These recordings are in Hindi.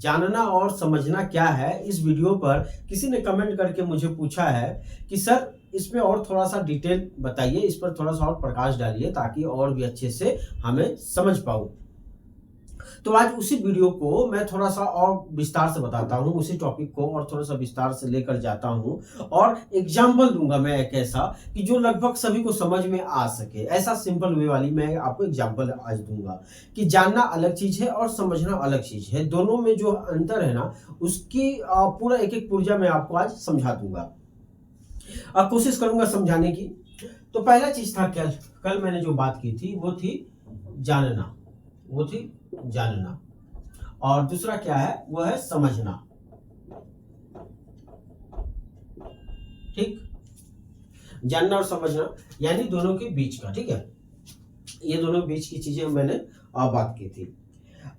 जानना और समझना क्या है, इस वीडियो पर किसी ने कमेंट करके मुझे पूछा है कि सर इसमें और थोड़ा सा डिटेल बताइए, इस पर थोड़ा सा और प्रकाश डालिए ताकि और भी अच्छे से हमें समझ पाऊं। तो आज उसी वीडियो को मैं थोड़ा सा और विस्तार से बताता हूं, उसी टॉपिक को और थोड़ा सा विस्तार से लेकर जाता हूं और एग्जाम्पल दूंगा मैं एक ऐसा कि जो लगभग सभी को समझ में आ सके। ऐसा सिंपल वे वाली मैं आपको एग्जाम्पल आज दूंगा कि जानना अलग चीज है और समझना अलग चीज है। दोनों में जो अंतर है ना, उसकी पूरा एक एक पुर्जा मैं आपको आज समझा दूंगा। अब कोशिश करूंगा समझाने की। तो पहला चीज था कल मैंने जो बात की थी वो थी जानना, वो थी जानना। और दूसरा क्या है, वो है समझना। ठीक, जानना और समझना यानी दोनों के बीच का। ठीक है, ये दोनों बीच की चीजें मैंने बात की थी।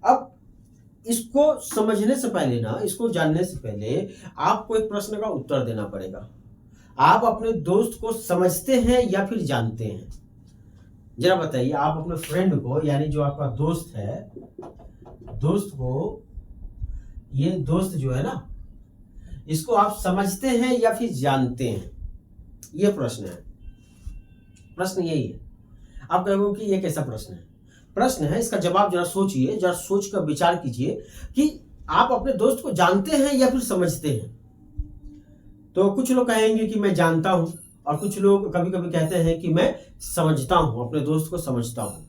अब इसको समझने से पहले ना, इसको जानने से पहले आपको एक प्रश्न का उत्तर देना पड़ेगा। आप अपने दोस्त को समझते हैं या फिर जानते हैं? जरा बताइए। आप अपने फ्रेंड को, यानी जो आपका दोस्त है, दोस्त को, ये दोस्त जो है ना, इसको आप समझते हैं या फिर जानते हैं? ये प्रश्न है। प्रश्न यही है। आप कहोगे कि ये कैसा प्रश्न है? प्रश्न है, इसका जवाब जरा सोचिए, जरा सोच कर विचार कीजिए कि आप अपने दोस्त को जानते हैं या फिर समझते हैं। तो कुछ लोग कहेंगे कि मैं जानता हूं और कुछ लोग कभी कभी कहते हैं कि मैं समझता हूं, अपने दोस्त को समझता हूं।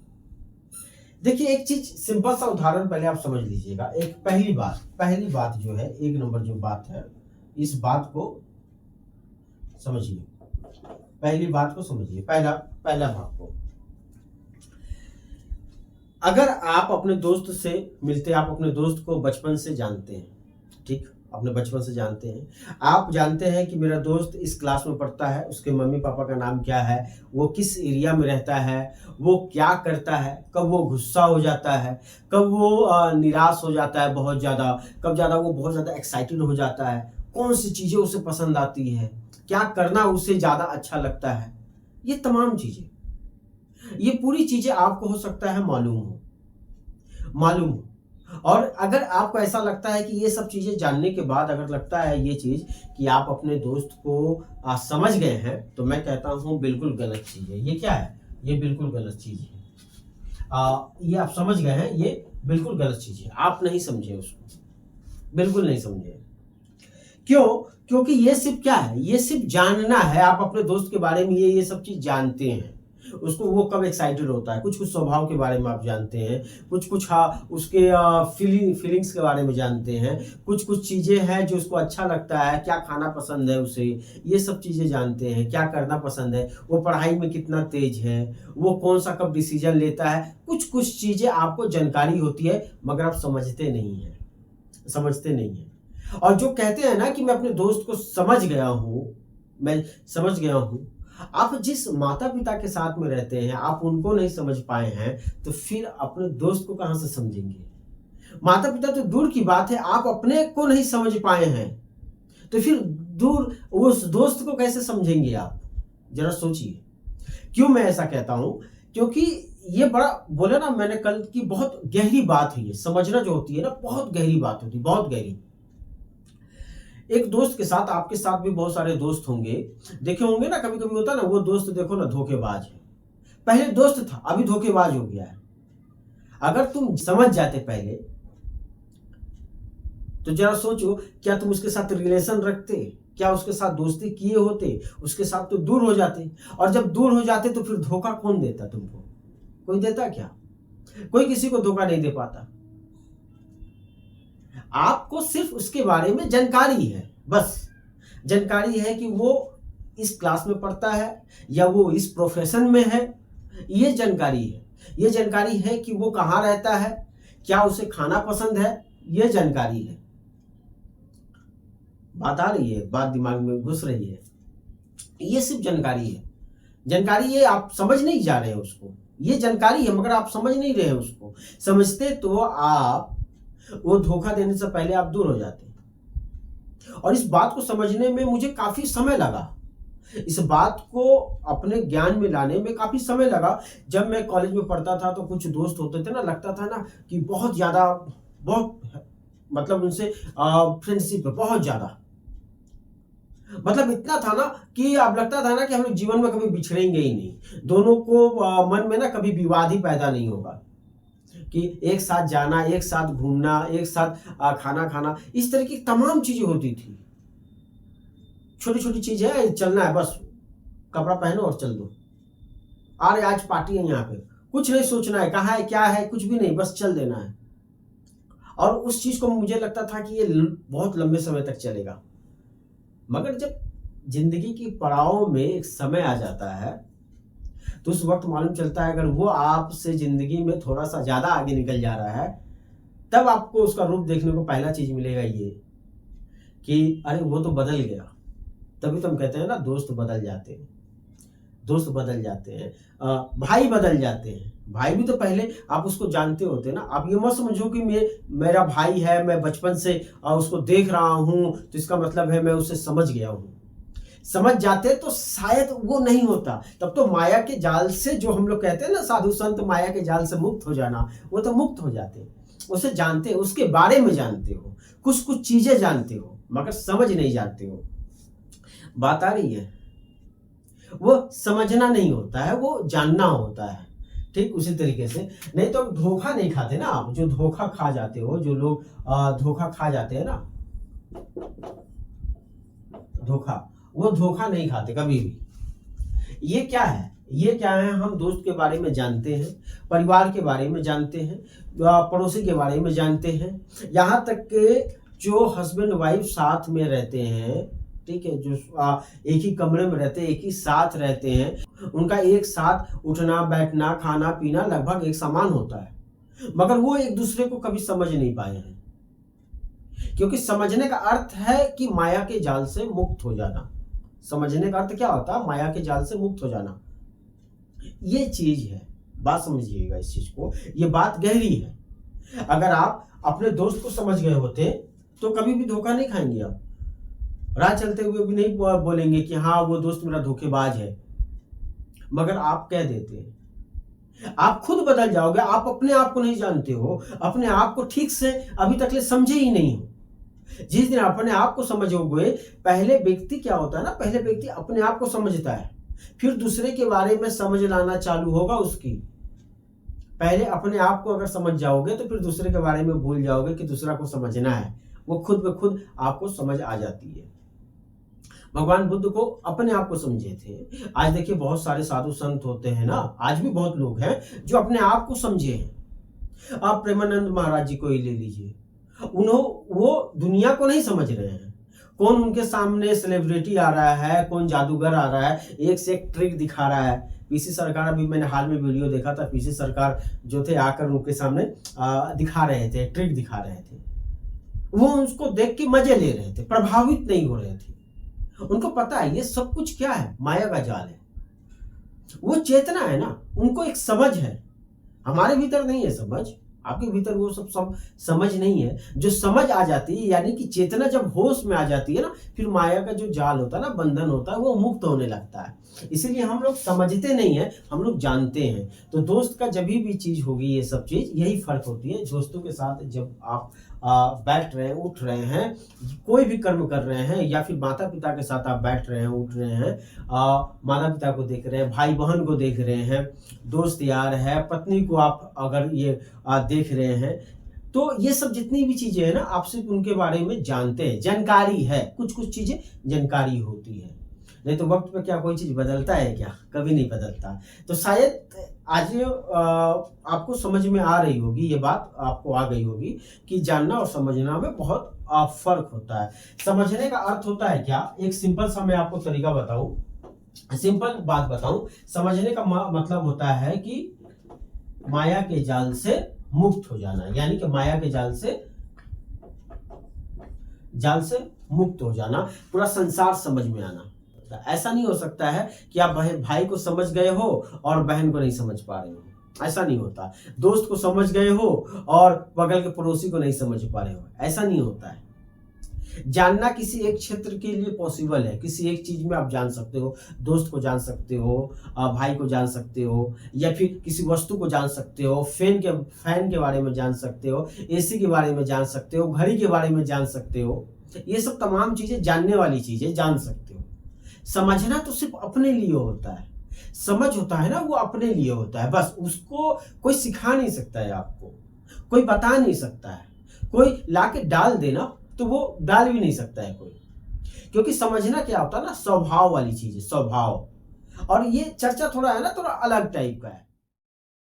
देखिए, एक चीज, सिंपल सा उदाहरण पहले आप समझ लीजिएगा। एक पहली बात जो है, एक नंबर जो बात है, इस बात को समझिए। पहली बात को समझिए, पहला भाग को। अगर आप अपने दोस्त से मिलते हैं, आप अपने दोस्त को बचपन से जानते हैं, ठीक, अपने बचपन से जानते हैं। आप जानते हैं कि मेरा दोस्त इस क्लास में पढ़ता है, उसके मम्मी पापा का नाम क्या है, वो किस एरिया में रहता है, वो क्या करता है, कब वो गुस्सा हो जाता है, कब वो निराश हो जाता है बहुत ज़्यादा, कब ज़्यादा वो बहुत ज़्यादा एक्साइटेड हो जाता है, कौन सी चीज़ें उसे पसंद आती है, क्या करना उसे ज़्यादा अच्छा लगता है। ये तमाम चीज़ें, ये पूरी चीज़ें आपको हो सकता है मालूम हो। और अगर आपको ऐसा लगता है कि ये सब चीज़ें जानने के बाद अगर लगता है ये चीज़ कि आप अपने दोस्त को समझ गए हैं, तो मैं कहता हूँ बिल्कुल गलत चीज़ है। ये क्या है? ये बिल्कुल गलत चीज़ है। ये आप समझ गए हैं, ये बिल्कुल गलत चीज़ है। आप नहीं समझे उसको, बिल्कुल नहीं समझे। क्यों? क्योंकि ये सिर्फ क्या है, ये सिर्फ जानना है। आप अपने दोस्त के बारे में ये सब चीज़ जानते हैं। उसको वो कब एक्साइटेड होता है, कुछ स्वभाव के बारे में आप जानते हैं, कुछ उसके फीलिंग्स के बारे में जानते हैं, कुछ चीज़ें हैं जो उसको अच्छा लगता है, क्या खाना पसंद है उसे, ये सब चीज़ें जानते हैं। क्या करना पसंद है, वो पढ़ाई में कितना तेज है, वो कौन सा कब डिसीजन लेता है, कुछ चीज़ें आपको जानकारी होती है, मगर आप समझते नहीं हैं। और जो कहते हैं ना कि मैं अपने दोस्त को समझ गया हूँ, आप जिस माता पिता के साथ में रहते हैं, आप उनको नहीं समझ पाए हैं, तो फिर अपने दोस्त को कहां से समझेंगे? माता पिता तो दूर की बात है, आप अपने को नहीं समझ पाए हैं, तो फिर दूर उस दोस्त को कैसे समझेंगे आप? जरा सोचिए। क्यों मैं ऐसा कहता हूं? क्योंकि ये बड़ा, बोले ना मैंने कल की, बहुत गहरी बात है। ये समझना जो होती है ना, बहुत गहरी बात होती है, बहुत गहरी। एक दोस्त के साथ, आपके साथ भी बहुत सारे दोस्त होंगे, देखे होंगे ना, कभी कभी होता है ना, वो दोस्त देखो ना धोखेबाज है। पहले दोस्त था, अभी धोखेबाज हो गया है। अगर तुम समझ जाते पहले, तो जरा सोचो, क्या तुम उसके साथ रिलेशन रखते? क्या उसके साथ दोस्ती किए होते? उसके साथ तो दूर हो जाते। और जब दूर हो जाते तो फिर धोखा कौन देता तुमको? कोई देता क्या? कोई किसी को धोखा नहीं दे पाता। आपको सिर्फ उसके बारे में जानकारी है, बस जानकारी है कि वो इस क्लास में पढ़ता है या वो इस प्रोफेशन में है। ये जानकारी है। ये जानकारी है कि वो कहाँ रहता है, क्या उसे खाना पसंद है, ये जानकारी है। बात आ रही है, बात दिमाग में घुस रही है। ये सिर्फ जानकारी है। जानकारी ये आप समझ नहीं जा रहे हैं उसको, ये जानकारी है मगर आप समझ नहीं रहे हैं उसको। समझते तो आप वो धोखा देने से पहले आप दूर हो जाते। और इस बात को समझने में मुझे काफी समय लगा, इस बात को अपने ज्ञान में लाने में काफी समय लगा। जब मैं कॉलेज में पढ़ता था तो कुछ दोस्त होते थे ना, लगता था ना कि बहुत ज्यादा, बहुत मतलब उनसे फ्रेंडशिप है बहुत ज़्यादा। मतलब इतना था ना कि अब लगता था ना कि हम लोग जीवन में कभी बिछड़ेंगे ही नहीं। दोनों को मन में ना कभी विवाद ही पैदा नहीं होगा कि एक साथ जाना, एक साथ घूमना, एक साथ खाना खाना, इस तरह की तमाम चीज़ें होती थी। छोटी-छोटी चीज़ है, चलना है बस, कपड़ा पहनो और चल दो। अरे आज पार्टी है यहाँ पे, कुछ नहीं सोचना है, कहाँ है, क्या है, कुछ भी नहीं, बस चल देना है। और उस चीज़ को मुझे लगता था कि ये बहुत लंबे समय तक चलेगा। मगर जब ज़िंदगी की पड़ाव में एक समय आ जाता है, तो उस वक़्त मालूम चलता है अगर वो आपसे ज़िंदगी में थोड़ा-सा ज़्यादा आगे निकल जा रहा है, तब आपको उसका रूप देखने को पहला चीज़ मिलेगा ये, कि अरे वो तो बदल गया। तभी तो हम कहते हैं ना दोस्त बदल जाते हैं, दोस्त बदल जाते हैं, भाई बदल जाते हैं। भाई भी तो पहले आप उसको जानते होते ना, आप ये मत समझो कि मेरा भाई है, मैं बचपन से उसको देख रहा हूँ, तो इसका मतलब है मैं उसे समझ गया हूँ। समझ जाते तो शायद वो नहीं होता, तब तो माया के जाल से, जो हम लोग कहते हैं ना साधु संत माया के जाल से मुक्त हो जाना, वो तो मुक्त हो जाते। उसे जानते, उसके बारे में जानते हो, कुछ कुछ चीजें जानते हो, मगर समझ नहीं जानते हो। बात आ रही है? वो समझना नहीं होता है, वो जानना होता है। ठीक उसी तरीके से, नहीं तो धोखा नहीं खाते ना आप, जो धोखा खा जाते हो, जो लोग धोखा खा जाते हैं ना, धोखा, वो धोखा नहीं खाते कभी भी। ये क्या है, ये क्या है, हम दोस्त के बारे में जानते हैं, परिवार के बारे में जानते हैं, पड़ोसी के बारे में जानते हैं, यहाँ तक के जो हस्बैंड वाइफ साथ में रहते हैं, ठीक है, जो एक ही कमरे में रहते हैं, एक ही साथ रहते हैं, उनका एक साथ उठना बैठना खाना पीना लगभग एक समान होता है, मगर वो एक दूसरे को कभी समझ नहीं पाए हैं। क्योंकि समझने का अर्थ है कि माया के जाल से मुक्त हो जाना। समझने का अर्थ क्या होता है? माया के जाल से मुक्त हो जाना। ये चीज है, बात समझिएगा इस चीज को, ये बात गहरी है। अगर आप अपने दोस्त को समझ गए होते तो कभी भी धोखा नहीं खाएंगे आप। राह चलते हुए भी नहीं बोलेंगे कि हाँ वो दोस्त मेरा धोखेबाज है, मगर आप कह देते हैं। आप खुद बदल जाओगे, आप अपने आप को नहीं जानते हो, अपने आप को ठीक से अभी तक ले समझे ही नहीं हो। जिस दिन अपने आप को समझोगे, पहले व्यक्ति क्या होता है ना, पहले व्यक्ति अपने आप को समझता है, फिर दूसरे के बारे में समझ लाना चालू होगा उसकी। पहले अपने आप को अगर समझ जाओगे तो फिर दूसरे के बारे में भूल जाओगे कि दूसरा को समझना है, वो खुद ब खुद आपको समझ आ जाती है। भगवान बुद्ध को अपने आप को समझे थे। आज देखिए बहुत सारे साधु संत होते हैं ना, आज भी बहुत लोग हैं जो अपने आप को समझे हैं। आप प्रेमानंद महाराज जी को ही ले लीजिए, वो दुनिया को नहीं समझ रहे हैं। कौन उनके सामने सेलिब्रिटी आ रहा है, कौन जादूगर आ रहा है, एक से एक ट्रिक दिखा रहा है। पीसी सरकार, अभी मैंने हाल में वीडियो देखा था, पीसी सरकार जो थे आकर उनके सामने दिखा रहे थे, ट्रिक दिखा रहे थे। वो उसको देख के मजे ले रहे थे, प्रभावित नहीं हो रहे थे। उनको पता है ये सब कुछ क्या है, माया का जाल है। वो चेतना है ना, उनको एक समझ है। हमारे भीतर नहीं है समझ, आपके भीतर वो सब समझ नहीं है। जो समझ आ जाती है, यानी कि चेतना जब होश में आ जाती है ना, फिर माया का जो जाल होता है ना, बंधन होता है, वो मुक्त होने लगता है। इसीलिए हम लोग समझते नहीं है, हम लोग जानते हैं। तो दोस्त का जब भी चीज होगी, ये सब चीज यही फर्क होती है। दोस्तों के साथ जब आप बैठ रहे हैं, उठ रहे हैं, कोई भी कर्म कर रहे हैं, या फिर माता पिता के साथ आप बैठ रहे हैं, उठ रहे हैं, माता पिता को देख रहे हैं, भाई बहन को देख रहे हैं, दोस्त यार है, पत्नी को आप अगर ये देख रहे हैं, तो ये सब जितनी भी चीजें हैं ना, आप सिर्फ उनके बारे में जानते हैं, जानकारी है, कुछ कुछ चीजें जानकारी होती है। नहीं तो वक्त पे क्या कोई चीज बदलता है क्या? कभी नहीं बदलता। तो शायद आज आपको समझ में आ रही होगी, ये बात आपको आ गई होगी कि जानना और समझना में बहुत फर्क होता है। समझने का अर्थ होता है क्या? एक सिंपल सा मैं आपको तरीका बताऊं, सिंपल बात बताऊं। समझने का मतलब होता है कि माया के जाल से मुक्त हो जाना, यानी कि माया के जाल से मुक्त हो जाना, पूरा संसार समझ में आना। ऐसा नहीं हो सकता है कि आप भाई को समझ गए हो और बहन को नहीं समझ पा रहे हो, ऐसा नहीं होता। दोस्त को समझ गए हो और बगल के पड़ोसी को नहीं समझ पा रहे हो, ऐसा नहीं होता है। जानना किसी एक क्षेत्र के लिए पॉसिबल है, किसी एक चीज़ में आप जान सकते हो, दोस्त को जान सकते हो, भाई को जान सकते हो, या फिर किसी वस्तु को जान सकते हो, फैन के बारे में जान सकते हो, एसी के बारे में जान सकते हो, घड़ी के बारे में जान सकते हो। ये सब तमाम चीज़ें जानने वाली चीज़ें जान सकते हो। समझना तो सिर्फ़ अपने लिए होता है। समझ होता है ना, वो अपने लिए होता है, बस उसको कोई सिखा नहीं सकता है आपको, कोई बता नहीं सकता है, कोई लाके डाल दे ना, तो वो डाल भी नहीं सकता है कोई। क्योंकि समझना क्या होता है ना, स्वभाव वाली चीज़ है, स्वभाव। और ये चर्चा थोड़ा है ना, थोड़ा अलग टाइप का है।